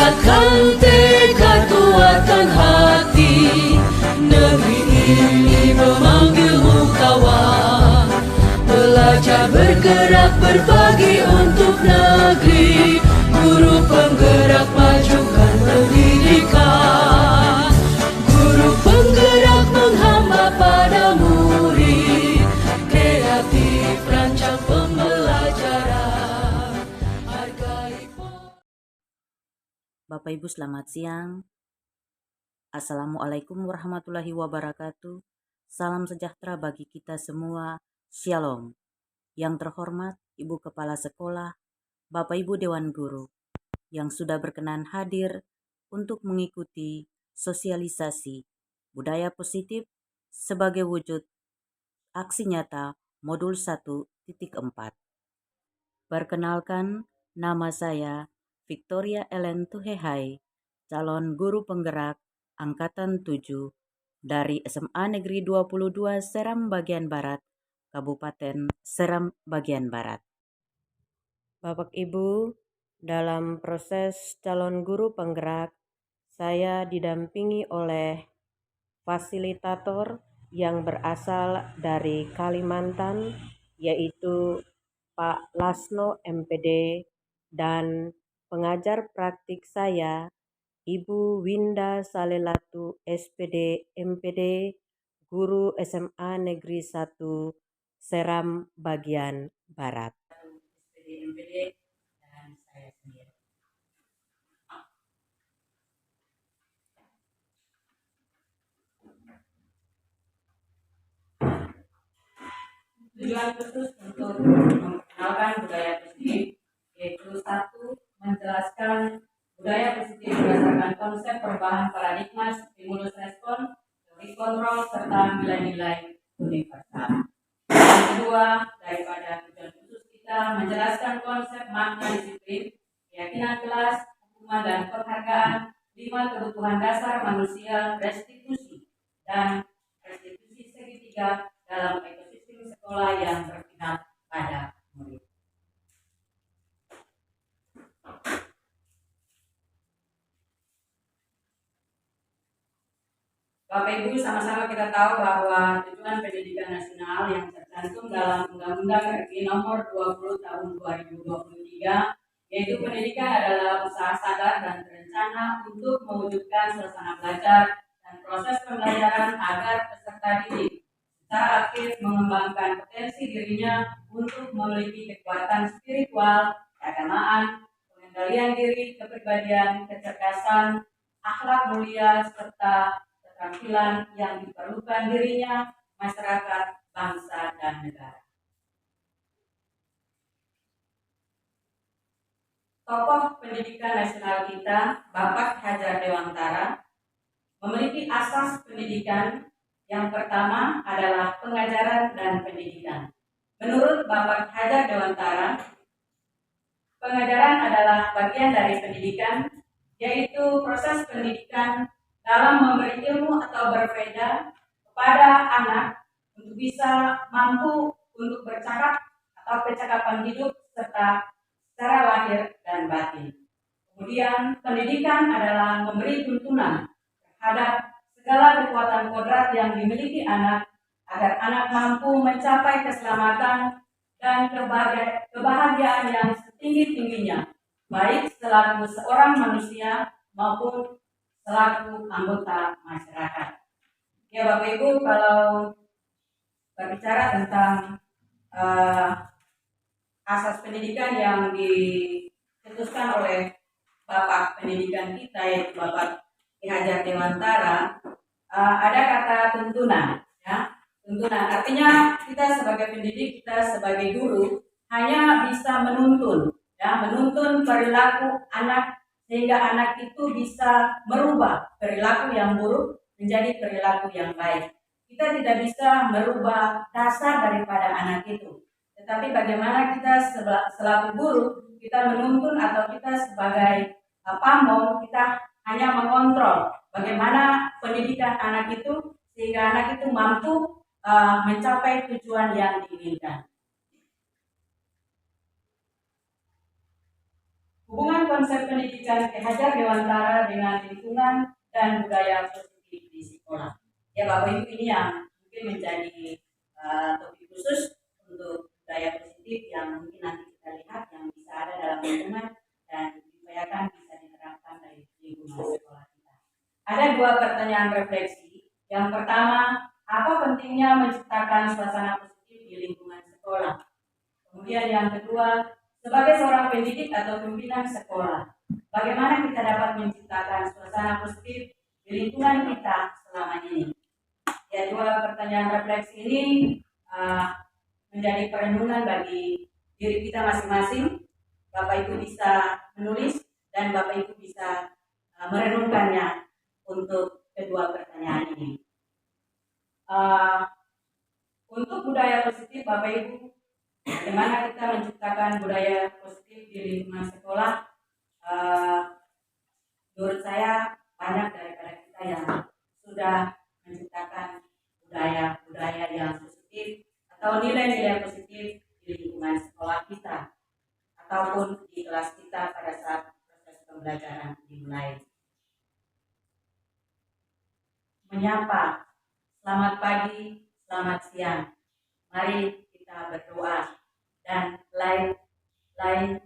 kuatkan tekad, kuatkan hati. Negeri ini memanggilmu kawan. Belajar bergerak berbagi untuk negeri. Guru penggerak majukan pendidikan. Guru penggerak menghamba pada murid. Kreatif rancang pembelajaran. Hargai. Bapak Ibu selamat siang. Assalamualaikum warahmatullahi wabarakatuh. Salam sejahtera bagi kita semua. Shalom. Yang terhormat Ibu Kepala Sekolah, Bapak Ibu Dewan Guru yang sudah berkenan hadir untuk mengikuti sosialisasi budaya positif sebagai wujud aksi nyata modul 1.4. Perkenalkan, nama saya Victoria Ellen Tuhehai, calon guru penggerak Angkatan 7 dari SMA Negeri 22 Seram Bagian Barat, Kabupaten Seram Bagian Barat. Bapak Ibu, dalam proses calon guru penggerak, saya didampingi oleh fasilitator yang berasal dari Kalimantan, yaitu Pak Lasno MPD, dan pengajar praktik saya, Ibu Winda Salelatu SPD MPD, guru SMA Negeri 1 Seram Bagian Barat. SPD MPD dan saya sendiri. Tujuan khusus untuk memperkenalkan budaya positif yaitu 1. Menjelaskan budaya positif berdasarkan konsep perubahan paradigma, stimulus respon, teori kontrol, serta nilai-nilai universal. Yang kedua, daripada tujuan khusus kita menjelaskan konsep makna disiplin, keyakinan kelas, hukuman dan penghargaan, 5 kebutuhan dasar manusia, restitusi, dan restitusi segitiga dalam ekosistem sekolah yang berpihak pada murid. Bapak Ibu, sama-sama kita tahu bahwa tujuan pendidikan nasional yang tercantum dalam Undang-Undang RI Nomor 20 Tahun 2023, yaitu pendidikan adalah usaha sadar dan terencana untuk mewujudkan suasana belajar dan proses pembelajaran agar peserta didik secara aktif mengembangkan potensi dirinya untuk memiliki kekuatan spiritual, keagamaan, pengendalian diri, kepribadian, kecerdasan, akhlak mulia, serta keterampilan yang diperlukan dirinya, masyarakat, bangsa, dan negara. Tokoh pendidikan nasional kita, Bapak Hajar Dewantara, memiliki asas pendidikan. Yang pertama adalah pengajaran dan pendidikan. Menurut Bapak Hajar Dewantara, pengajaran adalah bagian dari pendidikan, yaitu proses pendidikan dalam memberi ilmu atau berfaedah kepada anak untuk bisa mampu untuk bercakap atau percakapan hidup serta secara lahir dan batin. Kemudian pendidikan adalah memberi tuntunan terhadap segala kekuatan kodrat yang dimiliki anak agar anak mampu mencapai keselamatan dan kebahagiaan yang setinggi-tingginya, baik selaku seorang manusia maupun selaku anggota masyarakat. Ya Bapak Ibu, kalau berbicara tentang asas pendidikan yang dicetuskan oleh Bapak Pendidikan kita, yaitu Bapak Ki Hajar Dewantara, ada kata tuntunan, ya. Tuntunan artinya kita sebagai pendidik, kita sebagai guru hanya bisa menuntun, ya, menuntun perilaku anak sehingga anak itu bisa merubah perilaku yang buruk menjadi perilaku yang baik. Kita tidak bisa merubah dasar daripada anak itu, tetapi bagaimana kita selaku guru, kita menuntun atau kita sebagai pamong, kita hanya mengontrol bagaimana pendidikan anak itu sehingga anak itu mampu mencapai tujuan yang diinginkan. Hubungan konsep pendidikan Ki Hajar Dewantara dengan lingkungan dan budaya positif di sekolah. Ya Bapak Ibu, ini yang mungkin menjadi topik khusus untuk budaya positif yang mungkin nanti kita lihat yang bisa ada dalam lingkungan dan diupayakan bisa diterapkan dari lingkungan sekolah kita. Ada dua pertanyaan refleksi. Yang pertama, apa pentingnya menciptakan suasana positif di lingkungan sekolah? Kemudian yang kedua, sebagai seorang pendidik atau pimpinan sekolah, bagaimana kita dapat menciptakan suasana positif di lingkungan kita selama ini? Ya, dua pertanyaan refleksi ini menjadi perenungan bagi diri kita masing-masing. Bapak Ibu bisa menulis dan Bapak Ibu bisa merenungkannya untuk kedua pertanyaan ini. Untuk budaya positif, Bapak Ibu, bagaimana kita menciptakan budaya positif di lingkungan sekolah? Menurut saya banyak daripada kita yang sudah menciptakan budaya-budaya yang positif atau nilai-nilai positif di lingkungan sekolah kita ataupun di kelas kita pada saat proses pembelajaran dimulai. Menyapa, selamat pagi, selamat siang. Mari kita berdoa dan lain-lain.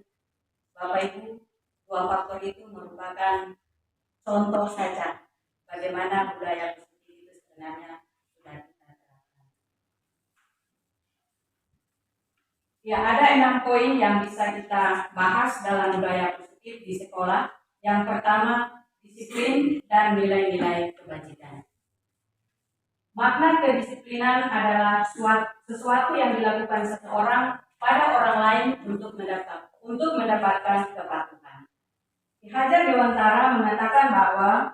Bapak Ibu, dua faktor itu merupakan contoh saja bagaimana budaya positif itu sebenarnya sudah kita terapkan. Ya, ada 6 poin yang bisa kita bahas dalam budaya positif di sekolah. Yang pertama, disiplin dan nilai-nilai kebajikan. Makna kedisiplinan adalah sesuatu yang dilakukan seseorang pada orang lain untuk mendapatkan kepatuhan. Ki Hajar Dewantara mengatakan bahwa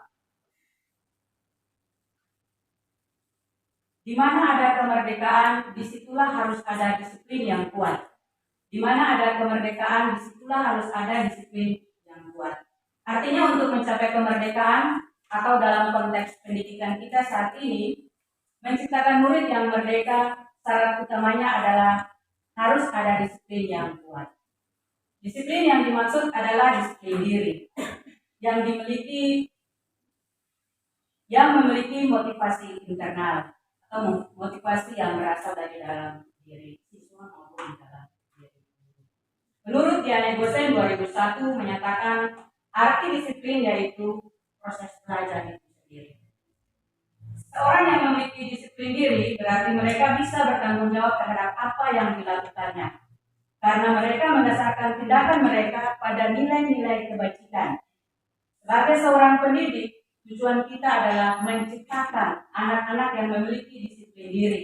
di mana ada kemerdekaan, disitulah harus ada disiplin yang kuat. Di mana ada kemerdekaan, disitulah harus ada disiplin yang kuat. Artinya untuk mencapai kemerdekaan atau dalam konteks pendidikan kita saat ini, menciptakan murid yang merdeka, syarat utamanya adalah harus ada disiplin yang kuat. Disiplin yang dimaksud adalah disiplin diri yang memiliki motivasi internal atau motivasi yang berasal dari dalam diri siswa maupun dalam diri. Menurut Diane Gosen 2001 menyatakan arti disiplin yaitu proses belajar itu sendiri. Seorang yang memiliki disiplin diri berarti mereka bisa bertanggung jawab terhadap apa yang dilakukannya. Karena mereka mendasarkan tindakan mereka pada nilai-nilai kebajikan. Sebagai seorang pendidik, tujuan kita adalah menciptakan anak-anak yang memiliki disiplin diri,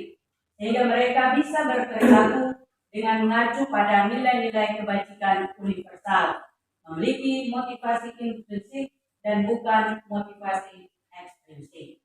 sehingga mereka bisa berperilaku dengan mengacu pada nilai-nilai kebajikan universal, memiliki motivasi intrinsik dan bukan motivasi ekstrinsik.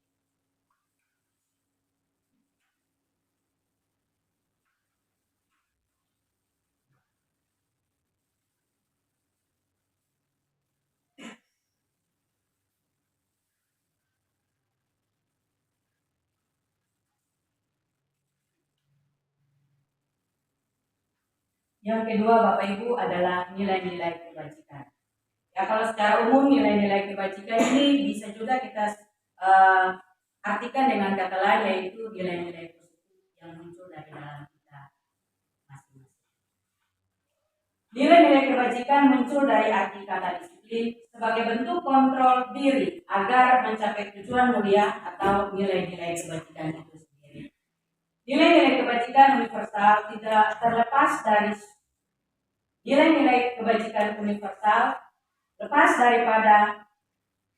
Yang kedua, Bapak Ibu, adalah nilai-nilai kebajikan. Ya, kalau secara umum nilai-nilai kebajikan ini bisa juga kita artikan dengan kata lain, yaitu nilai-nilai positif yang muncul dari dalam kita masing-masing. Nilai-nilai kebajikan muncul dari arti kata disiplin sebagai bentuk kontrol diri agar mencapai tujuan mulia atau nilai-nilai kebajikan itu sendiri. Nilai-nilai kebajikan universal tidak terlepas dari nilai-nilai kebajikan universal lepas daripada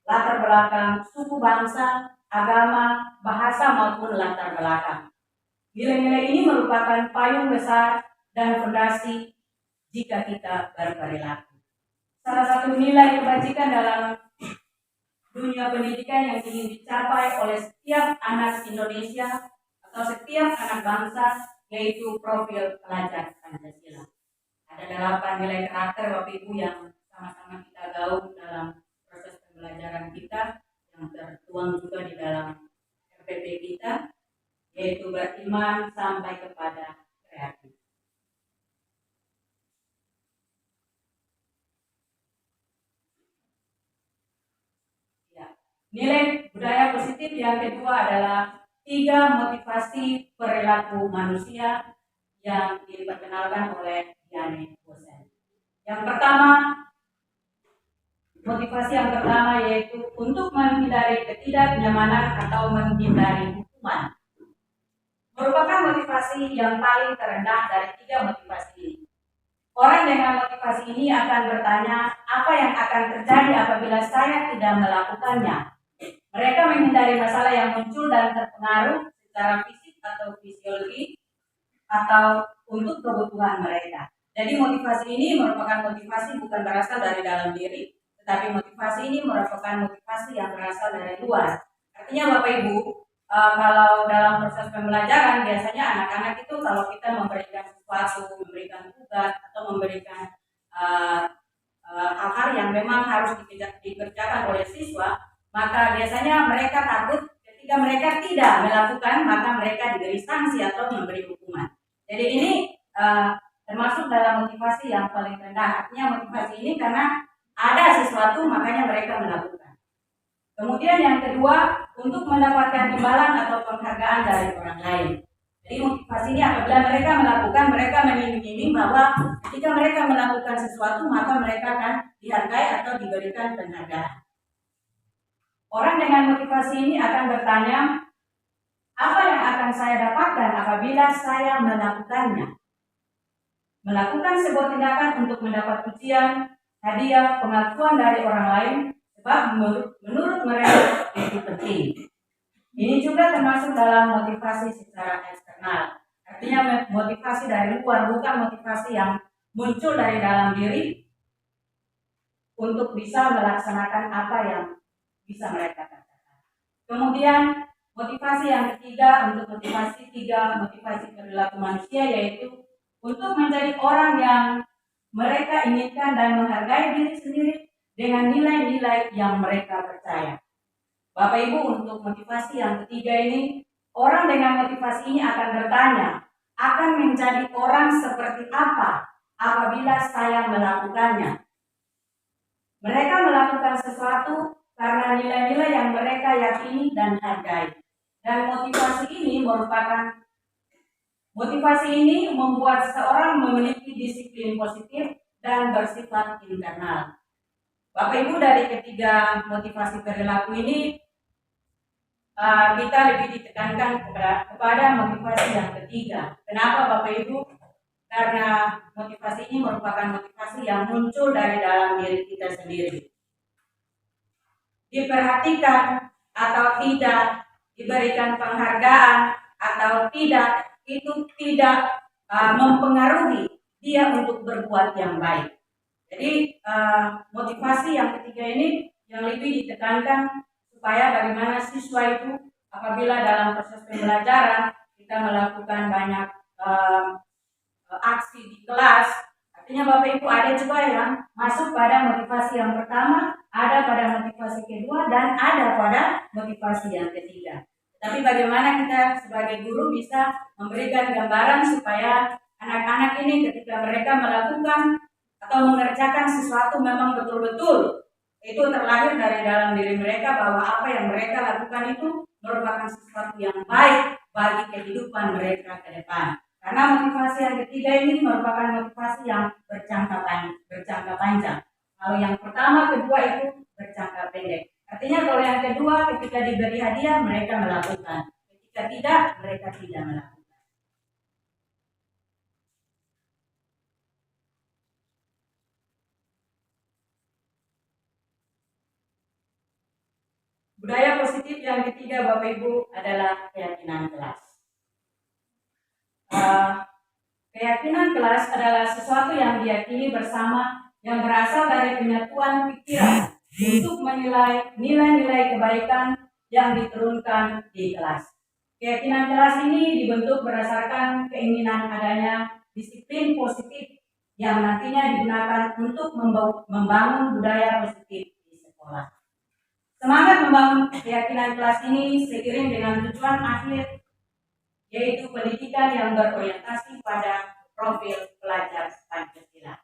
latar belakang suku bangsa, agama, bahasa maupun latar belakang. Nilai-nilai ini merupakan payung besar dan fondasi jika kita berperilaku. Salah satu nilai kebajikan dalam dunia pendidikan yang ingin dicapai oleh setiap anak Indonesia atau setiap anak bangsa yaitu profil pelajar Pancasila. Ada 8 nilai karakter Bapak Ibu yang sama-sama kita gaung dalam proses pembelajaran kita yang tertuang juga di dalam RPP kita, yaitu beriman sampai kepada kreatif. Nilai budaya positif yang kedua adalah 3 motivasi perilaku manusia yang diperkenalkan oleh Janet Bosen. Yang pertama, motivasi yang pertama yaitu untuk menghindari ketidaknyamanan atau menghindari hukuman. Merupakan motivasi yang paling terendah dari 3 motivasi ini. Orang dengan motivasi ini akan bertanya, apa yang akan terjadi apabila saya tidak melakukannya? Mereka menghindari masalah yang muncul dan terpengaruh secara fisik atau fisiologi atau untuk kebutuhan mereka. Jadi motivasi ini merupakan motivasi bukan berasal dari dalam diri, tetapi motivasi ini merupakan motivasi yang berasal dari luar. Artinya Bapak Ibu, kalau dalam proses pembelajaran biasanya anak-anak itu kalau kita memberikan sesuatu, memberikan tugas atau memberikan hal-hal yang memang harus dikerjakan oleh siswa, maka biasanya mereka takut ketika mereka tidak melakukan, maka mereka diberi sanksi atau memberi hukuman. Jadi ini termasuk dalam motivasi yang paling rendah. Artinya motivasi ini karena ada sesuatu makanya mereka melakukan. Kemudian yang kedua, untuk mendapatkan imbalan atau penghargaan dari orang lain. Jadi motivasi ini apabila mereka melakukan, mereka mengiming-iming bahwa ketika mereka melakukan sesuatu maka mereka akan dihargai atau diberikan penghargaan. Orang dengan motivasi ini akan bertanya, apa yang akan saya dapatkan apabila saya melakukannya? Melakukan sebuah tindakan untuk mendapat pujian, hadiah, pengakuan dari orang lain, sebab menurut mereka itu penting. Ini juga termasuk dalam motivasi secara eksternal. Artinya motivasi dari luar, bukan motivasi yang muncul dari dalam diri untuk bisa melaksanakan apa yang bisa mereka katakan. Kemudian motivasi yang ketiga, untuk motivasi perilaku manusia, yaitu untuk menjadi orang yang mereka inginkan dan menghargai diri sendiri dengan nilai-nilai yang mereka percaya. Bapak Ibu, untuk motivasi yang ketiga ini, orang dengan motivasi ini akan bertanya, akan menjadi orang seperti apa apabila saya melakukannya? Mereka melakukan sesuatu karena nilai-nilai yang mereka yakini dan hargai. Dan motivasi ini membuat seseorang memiliki disiplin positif dan bersifat internal. Bapak Ibu, dari ketiga motivasi perilaku ini kita lebih ditekankan kepada motivasi yang ketiga. Kenapa Bapak Ibu? Karena motivasi ini merupakan motivasi yang muncul dari dalam diri kita sendiri. Diperhatikan atau tidak, diberikan penghargaan atau tidak, itu tidak mempengaruhi dia untuk berbuat yang baik. Jadi motivasi yang ketiga ini yang lebih ditekankan supaya bagaimana siswa itu apabila dalam proses pembelajaran kita melakukan banyak aksi di kelas. Artinya Bapak Ibu ada juga yang masuk pada motivasi yang pertama, ada pada motivasi kedua, dan ada pada motivasi yang ketiga. Tapi bagaimana kita sebagai guru bisa memberikan gambaran supaya anak-anak ini ketika mereka melakukan atau mengerjakan sesuatu memang betul-betul itu terlahir dari dalam diri mereka bahwa apa yang mereka lakukan itu merupakan sesuatu yang baik bagi kehidupan mereka ke depan. Karena motivasi yang ketiga ini merupakan motivasi yang berjangka panjang. Kalau yang pertama, kedua itu berjangka pendek. Artinya kalau yang kedua ketika diberi hadiah mereka melakukan, ketika tidak mereka tidak melakukan. Budaya positif yang ketiga Bapak Ibu adalah keyakinan kelas. Keyakinan kelas adalah sesuatu yang diyakini bersama yang berasal dari penyatuan pikiran untuk menilai nilai-nilai kebaikan yang diturunkan di kelas. Keyakinan kelas ini dibentuk berdasarkan keinginan adanya disiplin positif yang nantinya digunakan untuk membangun budaya positif di sekolah. Semangat membangun keyakinan kelas ini seiring dengan tujuan akhir, yaitu pendidikan yang berorientasi pada profil pelajar Pancasila.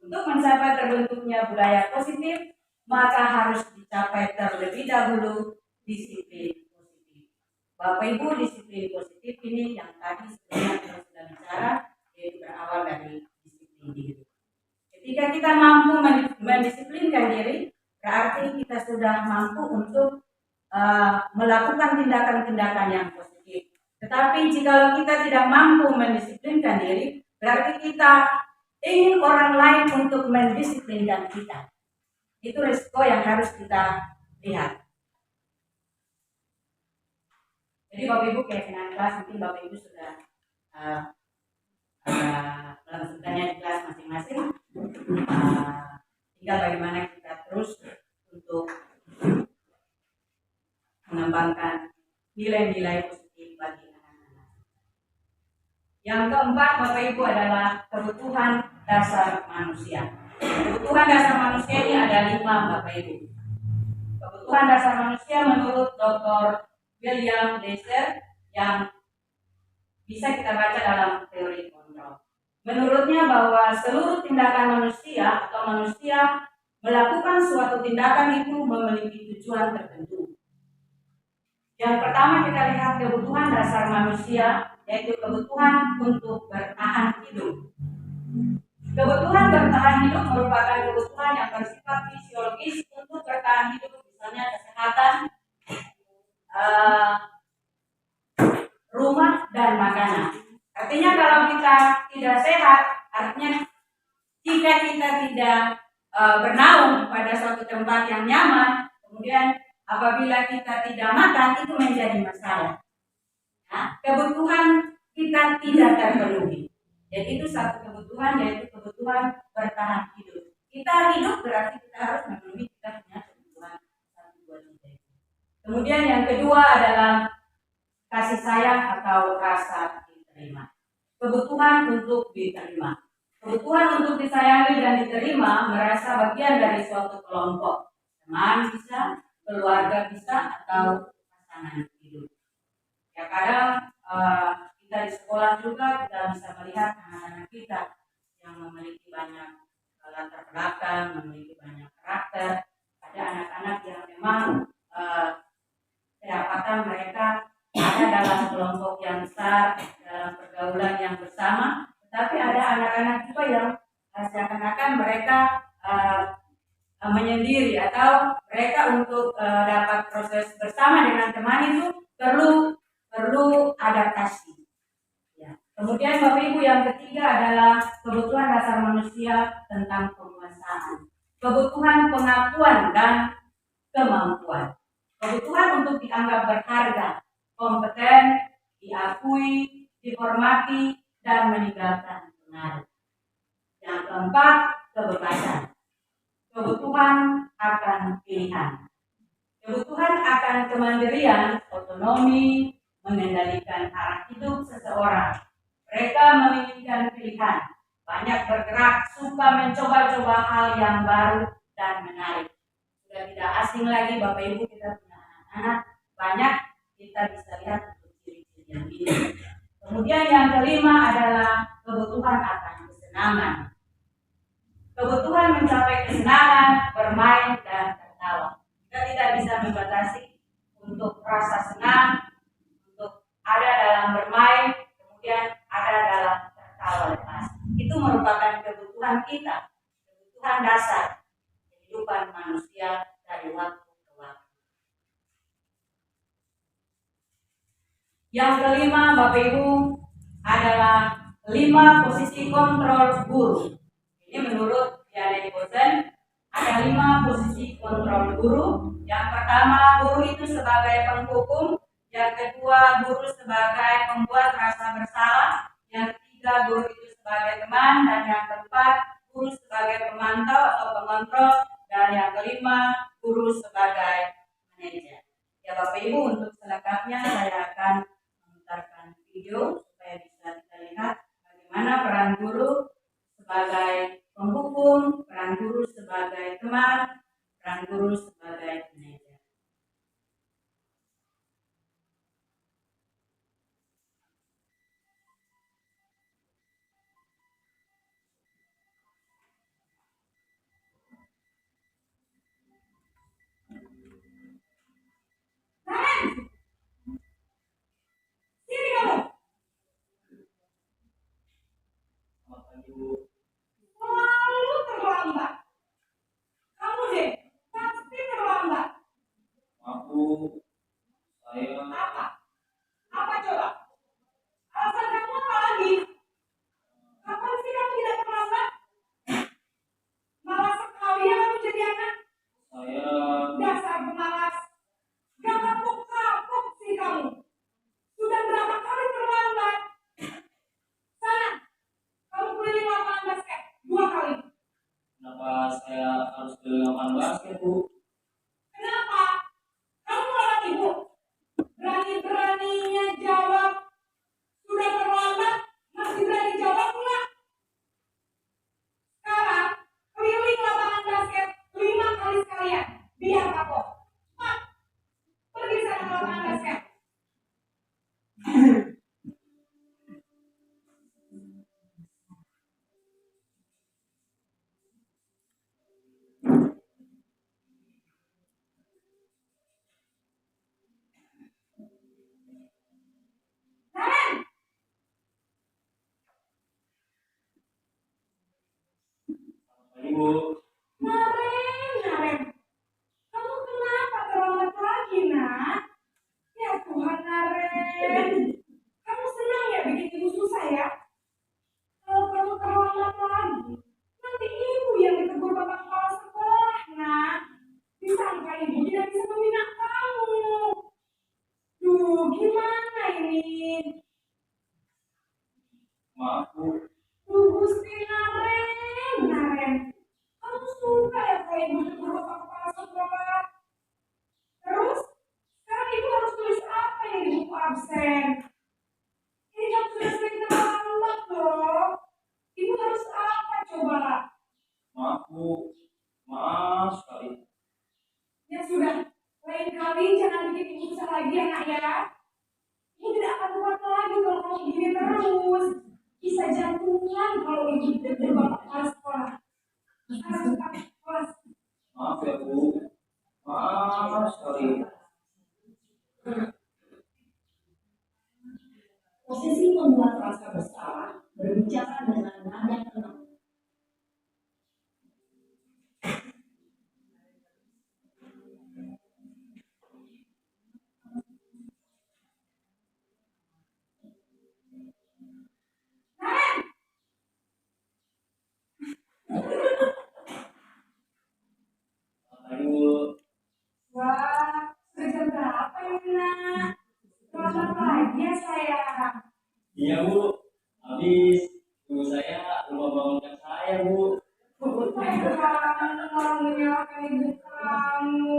Untuk mencapai terbentuknya budaya positif, maka harus dicapai terlebih dahulu disiplin positif. Bapak Ibu, disiplin positif ini yang tadi sebelumnya kita sudah bicara, yaitu berawal dari disiplin diri. Ketika kita mampu mendisiplinkan diri, berarti kita sudah mampu untuk melakukan tindakan-tindakan yang positif. Tetapi jika kita tidak mampu mendisiplinkan diri, berarti kita ingin orang lain untuk mendisiplinkan kita. Itu risiko yang harus kita lihat. Jadi Bapak Ibu, keyakinan kelas mungkin Bapak Ibu sudah melakukannya di kelas masing-masing. Tinggal bagaimana kita terus untuk mengembangkan nilai-nilai positif bagi anak-anak. Yang keempat, Bapak Ibu, adalah kebutuhan dasar manusia. Kebutuhan dasar manusia ini ada 5, Bapak Ibu. Kebutuhan dasar manusia menurut Dr. William Glasser yang bisa kita baca dalam teori kontrol. Menurutnya bahwa seluruh tindakan manusia atau manusia melakukan suatu tindakan itu memiliki tujuan tertentu. Yang pertama kita lihat kebutuhan dasar manusia, yaitu kebutuhan untuk bertahan hidup. Kebutuhan bertahan hidup merupakan kebutuhan yang bersifat fisiologis untuk bertahan hidup, misalnya kesehatan, rumah, dan makanan. Artinya kalau kita tidak sehat, artinya jika kita tidak bernaung pada suatu tempat yang nyaman, kemudian apabila kita tidak makan, itu menjadi masalah. Nah, kebutuhan kita tidak terpenuhi. Jadi itu satu kebutuhan, yaitu kebutuhan bertahan hidup. Kita hidup berarti kita harus memenuhi kita punya kebutuhan 1, 2, 3. Kemudian yang kedua adalah kasih sayang atau rasa diterima. Kebutuhan untuk diterima. Kebutuhan untuk disayangi dan diterima merasa bagian dari suatu kelompok. Teman bisa, keluarga bisa, atau pasangan hidup. Ya kadang kita di sekolah juga kita bisa melihat anak-anak kita yang memiliki banyak latar belakang, memiliki banyak karakter. Ada anak-anak yang memang kedapatan mereka ada dalam kelompok yang besar, dalam pergaulan yang bersama, tetapi ada anak-anak juga yang seakan-akan mereka menyendiri atau mereka untuk dapat proses bersama dengan teman itu perlu adaptasi. Ya. Kemudian Bapak Ibu, yang ketiga adalah kebutuhan dasar manusia tentang penguasaan. Kebutuhan pengakuan dan kemampuan. Kebutuhan untuk dianggap berharga, kompeten, diakui, dihormati, dan meninggalkan pengaruh. Yang keempat, kebebasan. Kebutuhan akan pilihan. Kebutuhan akan kemandirian, otonomi, mengendalikan arah hidup seseorang. Mereka menginginkan pilihan, banyak bergerak, suka mencoba-coba hal yang baru dan menarik. Sudah tidak asing lagi Bapak Ibu, kita punya anak-anak, banyak kita bisa lihat ciri-ciri yang ini. Kemudian yang kelima adalah kebutuhan akan kesenangan. Kebutuhan mencapai kesenangan, bermain, dan tertawa. Kita tidak bisa membatasi untuk rasa senang, untuk ada dalam bermain, kemudian ada dalam tertawa lepas. Itu merupakan kebutuhan kita, kebutuhan dasar kehidupan manusia dari waktu ke waktu. Yang kelima, Bapak Ibu, adalah 5 posisi kontrol guru. Ini menurut Janet Bosen, ada 5 posisi kontrol guru. Yang pertama, guru itu sebagai penghukum. Yang kedua, guru sebagai pembuat rasa bersalah. Yang ketiga, guru itu sebagai teman. Dan yang keempat, guru sebagai pemantau atau pengontrol. Dan yang kelima, guru sebagai manajer. Ya Bapak Ibu, untuk selengkapnya saya akan memutarkan video supaya bisa kita lihat bagaimana peran guru sebagai penghukum, peran guru sebagai teman, peran guru sebagai manajer. Ibu. Selalu terlambat. Kamu deh, pasti terlambat. Maaf Bu, saya Apa? Apa coba? Alasan kamu apa lagi? Kapan sih kamu tidak terlambat? Malas sekali ya kamu jadi anak. saya Dasar pemalas. Gak kapok-kapok sih kamu. Sudah berapa kali terlambat? Sana, kamu keliling lapangan basket 2 kali. kenapa saya harus beli lapangan basket Bu? Kenapa? Kamu melawan ibu. Berani-beraninya jawab. Sudah terlambat, masih berani jawab pula. Sekarang, keliling lapangan basket 5 kali sekalian. Biar kapok. Cepat, pergi sana ke lapangan basket. Naren, Ibu, Naren. Kamu kenapa terlambat lagi, nak? Ya Tuhan, Naren. Kamu senang ya bikin ibu susah ya? Kalau kamu terlambat lagi, nanti ibu yang ditegur bapak kepala sekolah, nak. Disangka ibu tidak bisa membina kamu. Duh, gimana ini? maaf Bu, Duh, Gusti Naren. Kamu suka ya kalau ibu ditegur bapak kepala sekolah? Terus, sekarang ibu harus tulis apa yang di buku absen? Ini kamu sudah sering terlambat loh. Ibu harus apa coba? maaf Bu, maaf sekali. Ya sudah, lain kali jangan bikin ibu susah lagi ya nak ya. Ibu tidak akan kuat lagi kalau kamu begini terus. Bisa jantungan kalau ibu ditegur bapak kepala sekolah. Sekarang cepat kelas. Maaf ya Bu, maaf sekali. Posisi membuat rasa bersalah, berbicara dengan nada tenang. Naren, Ibu, wah, sudah jam berapa ini nak? Selamat pagi ya sayang. iya Bu, habis ibu saya lupa bangunkan saya Bu. Kamu malah menyalahkan ibu kamu.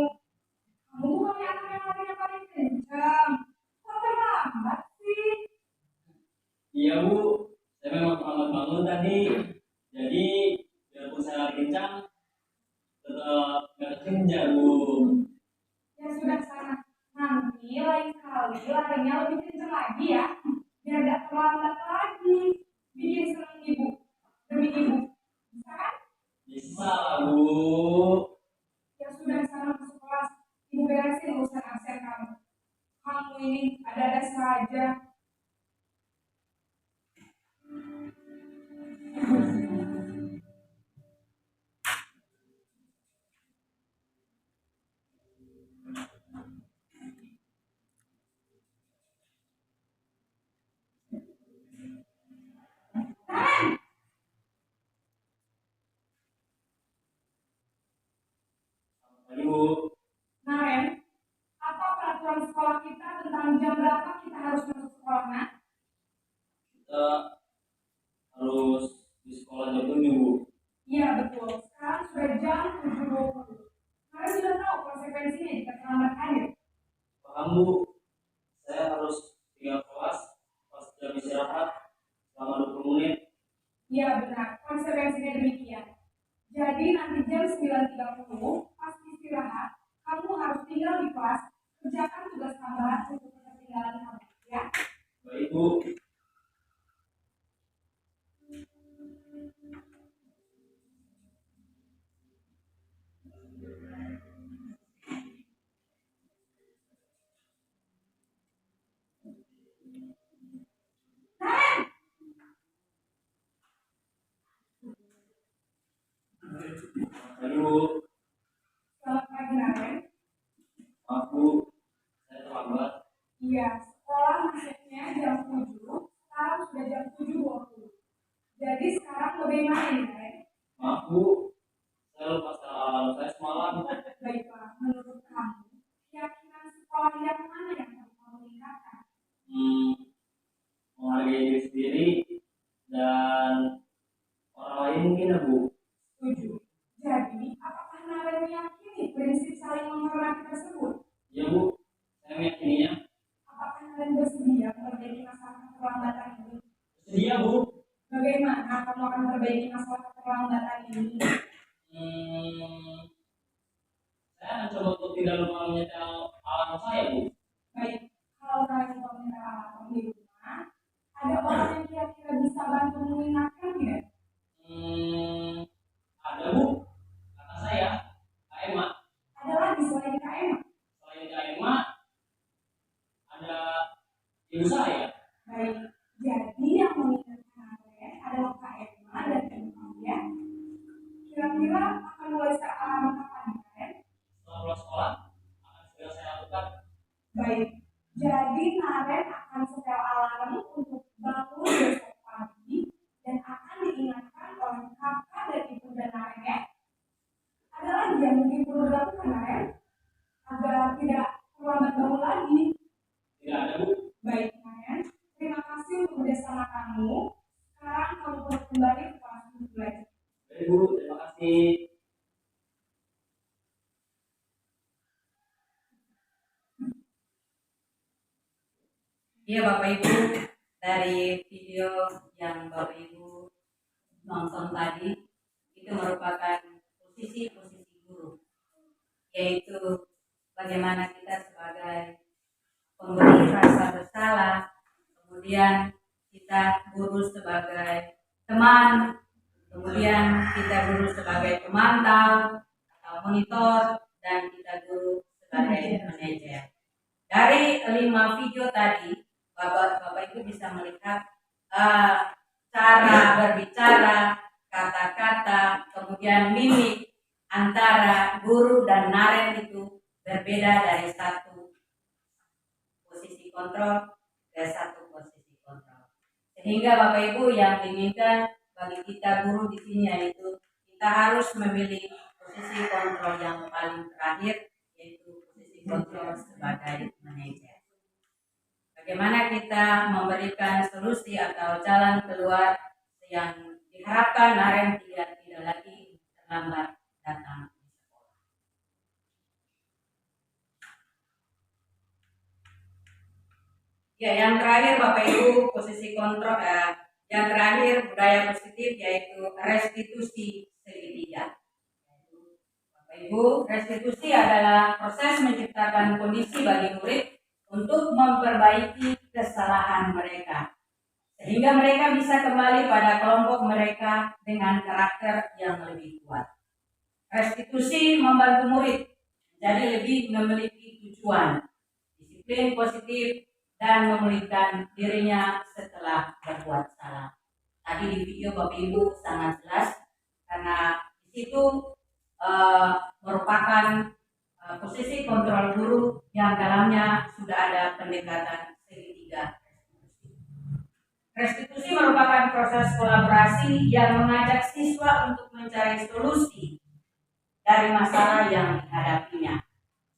Kamu bukannya anak yang larinya paling kencang. Kok terlambat sih? Iya Bu, saya memang terlambat bangun tadi. Jadi biarpun saya lari kencang, tetap nggak kekejar Bu. Ya sudah sana. Nanti lain kali larinya lebih kencang lagi ya. Biar gak terlambat lagi. Bikin senang ibu. Demi ibu. Bisa kan? Bisa lah Bu. Ya sudah sana masuk kelas. Ibu beresin urusan absen kamu. Kamu ini ada-ada saja. Ibu, Naren, apa peraturan sekolah kita tentang jam berapa kita harus masuk sekolah, nak? kita harus di sekolah jam 7 Bu. Iya betul. Sekarang sudah jam 7.20. Naren sudah tahu konsekuensinya jika terlambat hadir. Paham Bu, saya harus tinggal kelas pas jam istirahat selama 20 menit. Iya benar, konsekuensinya demikian. Jadi nanti jam 9.30 pas istirahat, kamu harus tinggal di kelas, kerjakan tugas tambahan untuk ketertinggalan kamu, ya. Baik Bu. Naren, Lalu Selamat pagi Naren. aku saya terlambat. Iya, sekolah masuknya jam 7, sekarang sudah jam 7.20. Jadi sekarang bagaimana nih Naren? Aku saya lupa salam saya semalam. Baiklah, menurut kamu, keyakinan sekolah yang mana yang harus kamu meningkatkan? Menghargai diri sendiri dan orang lain mungkin ya, Bu. Setuju. Jadi, apakah Naren meyakini prinsip saling menghormati tersebut? Ya Bu, saya meyakininya. Apakah Naren bersedia memperbaiki masalah keterlambatan ini? Sedia Bu. Bagaimana kamu akan memperbaiki masalah keterlambatan ini? Saya mencoba untuk tidak lupa menyetel alarm saya Bu. Baik, kalau Naren mau minta alarm di rumah, ada orang yang kira-kira bisa bantu mengingatkan tidak? Ada Bu, kata saya, Kak Emma. Ada lagi selain Kak Emma? Selain Kak Emma, ada ibu saya. Baik, jadi yang mengingatkan Naren adalah Kak Emma dan Emma ya. Kira-kira akan mulai alarm kapan Naren? Setelah pulang sekolah, akan segera saya lakukan. Baik, jadi Naren akan setel alarm untuk bangun besok pagi dan akan diingatkan oleh kakak dan ibu dan Naren ya. Ada lagi yang mungkin perlu dilakukan Naren agar tidak terlambat bangun lagi. Tidak ada Bu. Baik Naren, terima kasih untuk kerjasama kamu. Sekarang kamu boleh kembali ke kelas untuk belajar. Baik Bu, terima kasih. Iya Bapak Ibu, dari video yang Bapak Ibu nonton tadi itu merupakan posisi-posisi guru, yaitu bagaimana kita sebagai pemberi rasa bersalah, kemudian kita guru sebagai teman, kemudian kita guru sebagai pemantau atau monitor, dan kita guru sebagai manajer. Dari 5 video tadi, Bapak Ibu bisa melihat cara berbicara, kata-kata, kemudian mimik antara guru dan Naren itu berbeda dari satu posisi kontrol ke satu posisi kontrol. Sehingga Bapak Ibu yang diinginkan bagi kita guru di sini yaitu kita harus memilih posisi kontrol yang paling terakhir, yaitu posisi kontrol sebagai manajer. Bagaimana kita memberikan solusi atau jalan keluar yang diharapkan Naren tidak lagi terlambat datang di sekolah. Ya, yang terakhir Bapak Ibu posisi kontrol yang terakhir budaya positif yaitu restitusi segitiga. Bapak Ibu, restitusi adalah proses menciptakan kondisi bagi murid untuk memperbaiki kesalahan mereka, sehingga mereka bisa kembali pada kelompok mereka dengan karakter yang lebih kuat. Restitusi membantu murid menjadi lebih memiliki tujuan, disiplin positif, dan memulihkan dirinya setelah berbuat salah. Tadi di video Bapak Ibu sangat jelas karena di situ merupakan posisi kontrol guru yang dalamnya sudah ada pendekatan segitiga. Restitusi merupakan proses kolaborasi yang mengajak siswa untuk mencari solusi dari masalah yang dihadapinya.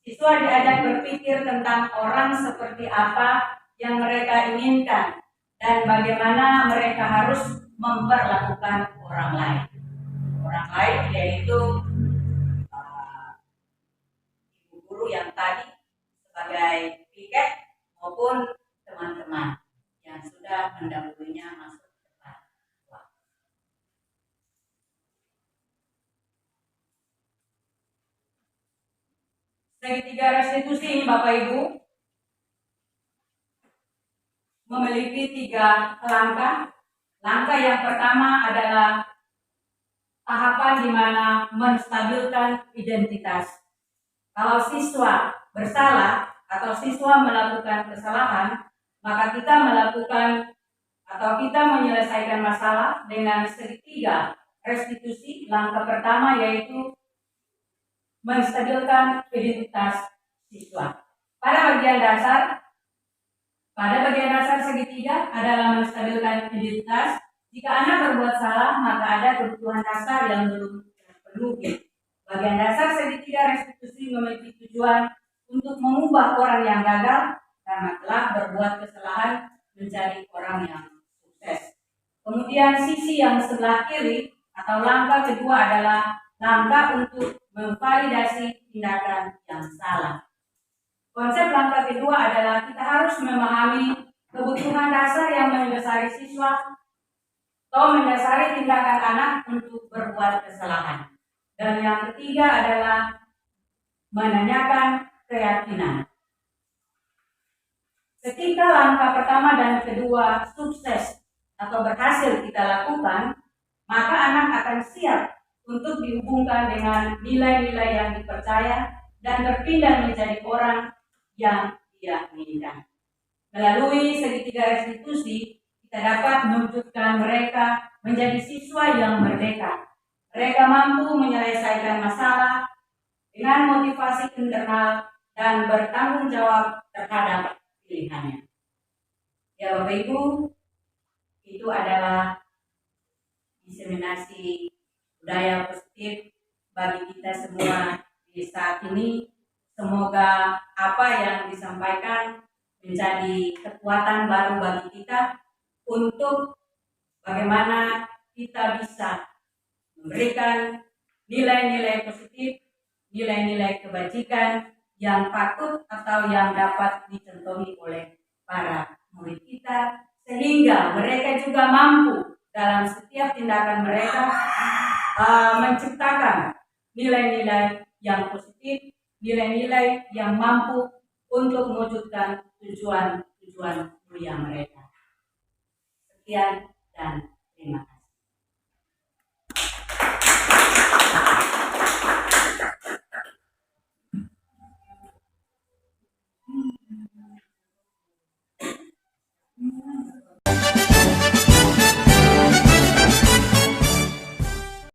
Siswa diajak berpikir tentang orang seperti apa yang mereka inginkan dan bagaimana mereka harus memperlakukan orang lain. Orang lain yaitu guru yang tadi sebagai piket maupun teman-teman yang sudah mendahulunya masuk tepat waktu. Segitiga restitusi ini Bapak Ibu memiliki 3 langkah. Langkah yang pertama adalah tahapan di mana menstabilkan identitas. Kalau siswa bersalah atau siswa melakukan kesalahan, maka kita melakukan atau kita menyelesaikan masalah dengan segitiga restitusi, langkah pertama yaitu menstabilkan identitas siswa. Pada bagian dasar segitiga adalah menstabilkan identitas. Jika anak berbuat salah, maka ada kebutuhan dasar yang belum terpenuhi. Bagian dasar segitiga restitusi memiliki tujuan untuk mengubah orang yang gagal karena telah berbuat kesalahan menjadi orang yang sukses. Kemudian sisi yang sebelah kiri atau langkah kedua adalah langkah untuk memvalidasi tindakan yang salah. Konsep langkah kedua adalah kita harus memahami kebutuhan dasar yang mendasari siswa atau mendasari tindakan anak untuk berbuat kesalahan. Dan yang ketiga adalah menanyakan keyakinan. Ketika langkah pertama dan kedua sukses atau berhasil kita lakukan, maka anak akan siap untuk dihubungkan dengan nilai-nilai yang dipercaya dan berpindah menjadi orang yang dia inginkan. Melalui segitiga restitusi, kita dapat mewujudkan mereka menjadi siswa yang merdeka. Mereka mampu menyelesaikan masalah dengan motivasi internal dan bertanggung jawab terhadap pilihannya. Ya Bapak Ibu, itu adalah diseminasi budaya positif bagi kita semua di saat ini. Semoga apa yang disampaikan menjadi kekuatan baru bagi kita untuk bagaimana kita bisa memberikan nilai-nilai positif, nilai-nilai kebajikan yang patut atau yang dapat dicontohi oleh para murid kita, sehingga mereka juga mampu dalam setiap tindakan mereka menciptakan nilai-nilai yang positif, nilai-nilai yang mampu untuk mewujudkan tujuan-tujuan mulia mereka. Sekian dan terima kasih.